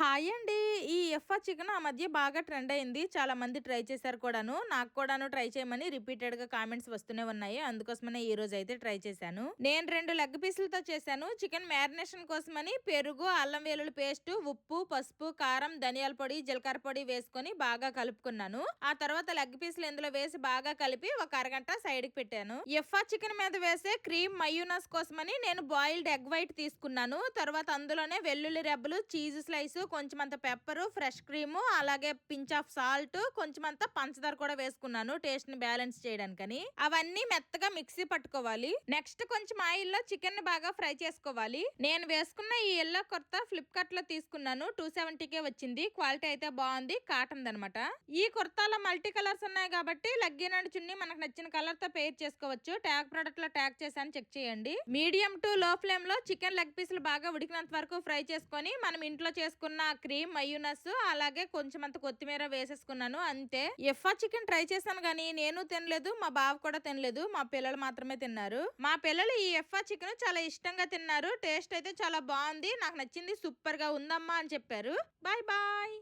Hi అండి. ఈ ఎఫ్ఆ chicken ఆ మధ్య బాగా ట్రెండ్ అయింది. చాలా మంది ట్రై చేశారు కూడాను. నాకు కూడాను ట్రై చేయమని రిపీటెడ్ గా కామెంట్స్ వస్తూనే ఉన్నాయి. అందుకోసమనే ఈ రోజు అయితే ట్రై చేశాను. నేను 2 లెగ్ పీసులతో చేశాను. చికెన్ మ్యారినేషన్ కోసమని పెరుగు, అల్లం వెల్లుల్లి పేస్ట్, ఉప్పు, పసుపు, కారం, ధనియాల పొడి, జీలకర్ర పొడి వేసుకొని బాగా కలుపుకున్నాను. ఆ తర్వాత లెగ్ పీసులు ఇందులో వేసి బాగా కలిపి ఒక అరగంట సైడ్ కి పెట్టాను. ఎఫ్ఆ చికెన్ మీద వేసే క్రీమ్ మయూనస్ కోసమని నేను బాయిల్డ్ ఎగ్ వైట్ తీసుకున్నాను. తర్వాత అందులోనే వెల్లుల్లి రెబ్బలు, చీజ్ స్లైస్, కొంచెం అంత పెప్పర్, ఫ్రెష్ క్రీమ్, అలాగే పించ్ ఆఫ్ సాల్ట్, కొంచెం అంత పంచదార కూడా వేసుకున్నాను టేస్ట్ ని బ్యాలెన్స్ చేయడానికని. అవన్నీ మెత్తగా మిక్సీ పట్టుకోవాలి. నెక్స్ట్ కొంచెం ఆయిల్ లో చికెన్ ని బాగా ఫ్రై చేసుకోవాలి. నేను వేసుకున్న ఈ ఎల్లో కుర్తా ఫ్లిప్కార్ట్ లో తీసుకున్నాను. 270కే వచ్చింది. క్వాలిటీ అయితే బాగుంది. కాటన్ దనమాట. ఈ కుర్తాలో మల్టీ కలర్స్ ఉన్నాయి కాబట్టి లెగ్గిన్ అండ్ చున్నీ మనకు నచ్చిన కలర్ తో పేర్ చేసుకోవచ్చు. ట్యాగ్ ప్రొడక్ట్ లో ట్యాగ్ చేశాను, చెక్ చేయండి. మీడియం టు లో ఫ్లేమ్ లో చికెన్ లెగ్ పీసులు బాగా ఉడికినంత వరకు ఫ్రై చేసుకొని మనం ఇంట్లో చేసుకున్న క్రీమ్ మయూనస్ అలాగే కొంచెం అంత కొత్తిమీర వేసేసుకున్నాను. అంతే. ఎఫ్ఆ చికెన్ ట్రై చేశాను కానీ నేను తినలేదు, మా బావ కూడా తినలేదు. మా పిల్లలు మాత్రమే తిన్నారు. మా పిల్లలు ఈ ఎఫ్ఆ చికెన్ చాలా ఇష్టంగా తిన్నారు. టేస్ట్ అయితే చాలా బాగుంది, నాకు నచ్చింది, సూపర్ గా ఉందమ్మా అని చెప్పారు. Bye bye.